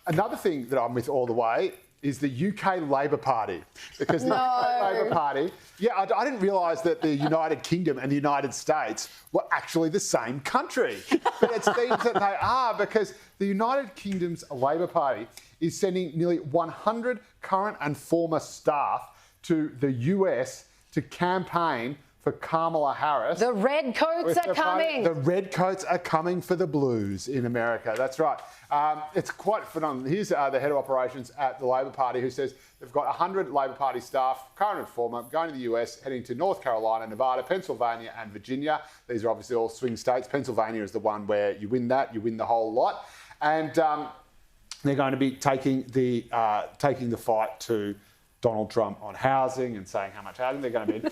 Another thing that I'm with all the way is the UK Labor Party. Because the UK Labor Party, I didn't realise that the United Kingdom and the United States were actually the same country. But it seems that they are, because the United Kingdom's Labor Party is sending nearly 100 current and former staff to the US to campaign for Kamala Harris. The redcoats are coming. The redcoats are coming for the Blues in America. That's right. It's quite phenomenal. Here's the head of operations at the Labor Party, who says they've got 100 Labor Party staff, current and former, going to the US, heading to North Carolina, Nevada, Pennsylvania and Virginia. These are obviously all swing states. Pennsylvania is the one where you win that, you win the whole lot. And they're going to be taking the fight to Donald Trump on housing and saying how much housing they're going to be.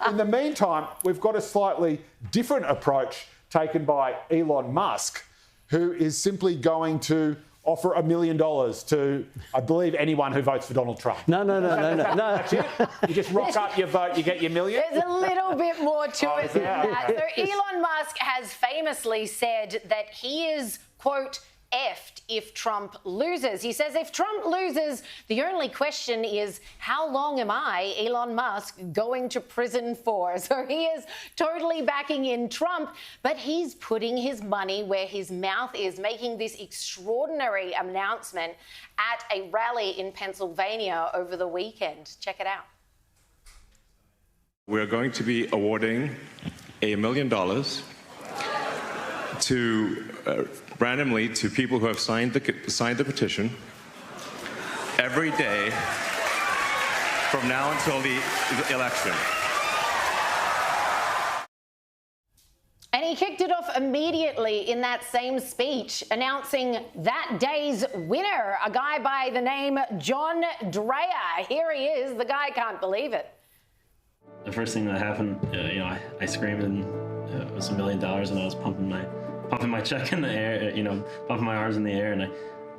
In the meantime, we've got a slightly different approach taken by Elon Musk, who is simply going to offer $1 million to, I believe, anyone who votes for Donald Trump. No. That's it? You just rock up your vote, you get your million? There's a little bit more to it than that. So Elon Musk has famously said that he is, quote, effed if Trump loses. He says if Trump loses, the only question is, how long am I, Elon Musk, going to prison for? So he is totally backing in Trump, but he's putting his money where his mouth is, making this extraordinary announcement at a rally in Pennsylvania over the weekend. Check it out. We're going to be awarding $1 million to randomly to people who have signed the petition every day from now until the election. And he kicked it off immediately in that same speech, announcing that day's winner, a guy by the name John Dreyer. Here he is. The guy can't believe it. The first thing that happened, I screamed, and it was $1 million, and I was pumping my check in the air, pumping my arms in the air, and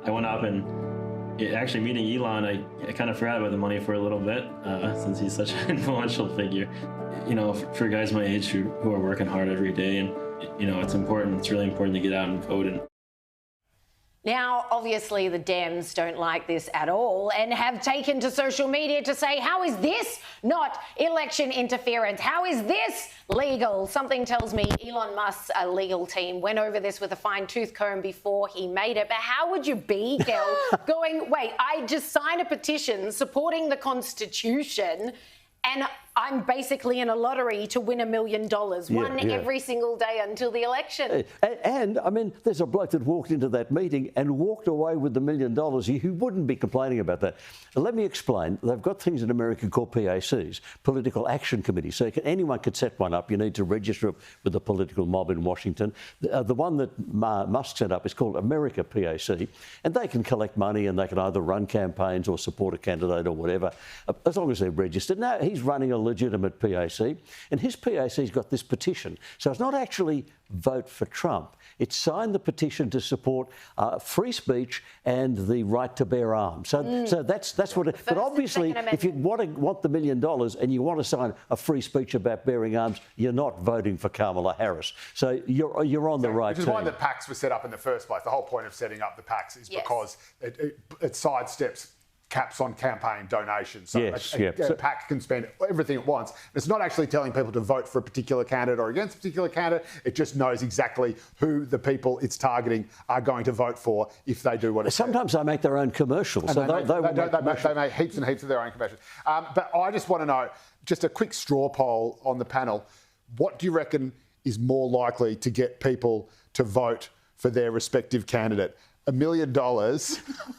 I went up, and actually meeting Elon, I kind of forgot about the money for a little bit, since he's such an influential figure. For guys my age who are working hard every day, and it's really important to get out and vote. Now, obviously, the Dems don't like this at all and have taken to social media to say, how is this not election interference? How is this legal? Something tells me Elon Musk's legal team went over this with a fine-tooth comb before he made it. But how would you be, Kel, going, wait, I just signed a petition supporting the Constitution, and I'm basically in a lottery to win $1 million, every single day until the election. And I mean, there's a bloke that walked into that meeting and walked away with the $1 million. He wouldn't be complaining about that. Let me explain. They've got things in America called PACs, Political Action Committees. So anyone could set one up. You need to register it with the political mob in Washington. The one that Musk set up is called America PAC, and they can collect money and they can either run campaigns or support a candidate or whatever, as long as they're registered. Now, he's running a legitimate PAC, and his PAC's got this petition. So it's not actually vote for Trump. It's signed the petition to support free speech and the right to bear arms. So that's what it... But obviously, if you want the $1 million and you want to sign a free speech about bearing arms, you're not voting for Kamala Harris. So you're on the right team. Which is why the PACs were set up in the first place. The whole point of setting up the PACs is because it sidesteps caps on campaign donations. So a PAC can spend everything it wants. It's not actually telling people to vote for a particular candidate or against a particular candidate. It just knows exactly who the people it's targeting are going to vote for if they do what it says. Sometimes they make their own commercials. So they make heaps and heaps of their own commercials. But I just want to know, just a quick straw poll on the panel, what do you reckon is more likely to get people to vote for their respective candidate? $1 million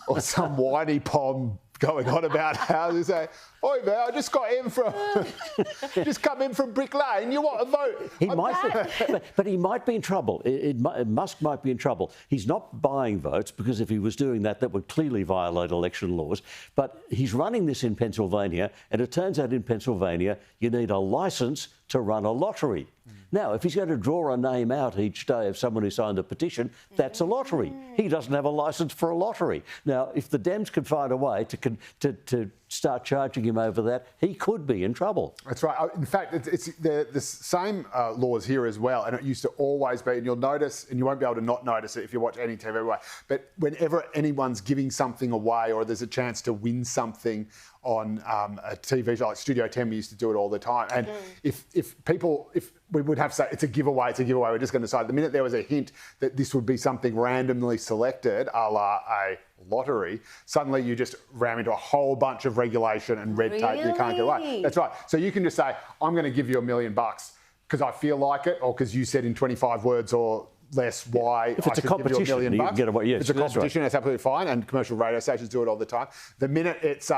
or some whiny pom going on about how they say, oi man, I just got in from, just come in from Brick Lane, you want to vote? He might, but he might be in trouble. Musk might be in trouble. He's not buying votes, because if he was doing that, that would clearly violate election laws. But he's running this in Pennsylvania, and it turns out in Pennsylvania, you need a licence to run a lottery. Now, if he's going to draw a name out each day of someone who signed a petition, that's a lottery. He doesn't have a licence for a lottery. Now, if the Dems can find a way to start charging him over that, he could be in trouble. That's right. In fact, it's the same laws here as well, and it used to always be, and you'll notice, and you won't be able to not notice it if you watch any TV anyway, but whenever anyone's giving something away or there's a chance to win something on a TV show, like Studio 10, we used to do it all the time. And if we would have to say, it's a giveaway, we're just going to decide. The minute there was a hint that this would be something randomly selected, a la a lottery, suddenly you just ram into a whole bunch of regulation and red tape you can't get away. That's right. So you can just say, I'm going to give you $1 million because I feel like it, or because you said in 25 words or less why if it's I should give you $1 million. you can get away. Yes, if it's a competition, that's absolutely fine, and commercial radio stations do it all the time. The minute it's,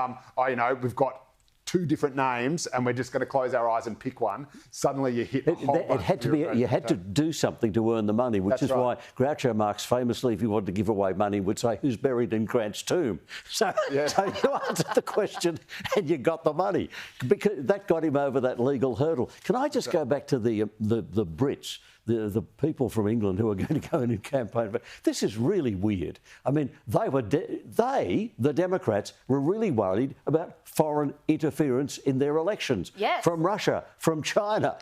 we've got 2 different names and we're just going to close our eyes and pick one, suddenly you hit a whole bunch. It had to be. You had to do something to earn the money, which is why Groucho Marx famously, if he wanted to give away money, would say, "Who's buried in Grant's tomb?" So you answered the question and you got the money, because that got him over that legal hurdle. Can I just go back to the Brits? The people from England who are going to go in and campaign. But this is really weird. I mean, the Democrats, were really worried about foreign interference in their elections. Yes. From Russia, from China.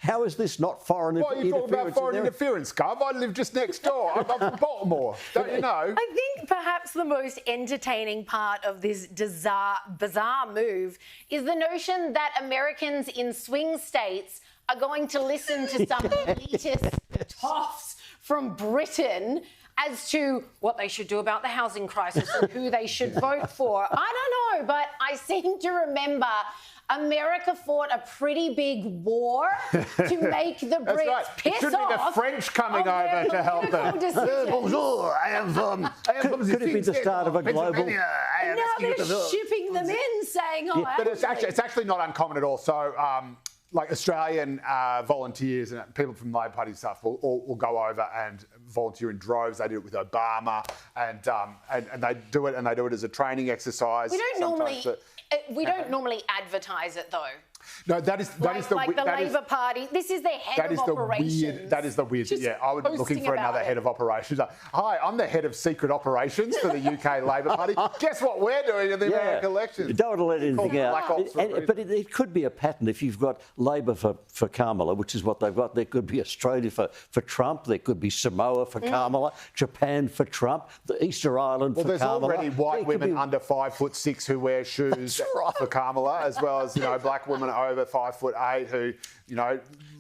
How is this not foreign interference? What are you talking about foreign interference, Gov? I live just next door. I'm from Baltimore. Don't you know? I think perhaps the most entertaining part of this bizarre move is the notion that Americans in swing states are going to listen to some elitist toffs from Britain as to what they should do about the housing crisis and who they should vote for. I don't know, but I seem to remember America fought a pretty big war to make the Brits piss it should be the French coming over to help them. Bonjour, I am from Could it be the start of a global... Now they're shipping them in, saying, but it's actually not uncommon at all. So, like Australian volunteers and people from the Labor Party stuff will go over and volunteer in droves. They did it with Obama, and they do it as a training exercise. We don't normally advertise it though. No, that is the Labor Party. This is their head of operations. That is the weird. Yeah, I would be looking for another head of operations. Hi, I'm the head of secret operations for the UK Labor Party. Guess what we're doing in the American elections? You don't want to let anything out. But it could be a pattern. If you've got Labor for Kamala, which is what they've got, there could be Australia for Trump. There could be Samoa for Kamala, Japan for Trump, the Easter Island for Kamala. Well, there's already white women under 5'6" who wear shoes for Kamala, as well as black women over 5'8" who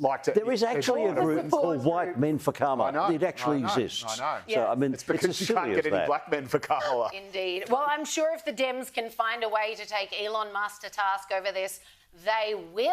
like to. There is actually a group called White Men for Kamala. It actually exists. I know. So I mean, it's because you can't get any black men for Kamala. Indeed. Well, I'm sure if the Dems can find a way to take Elon Musk to task over this, they will.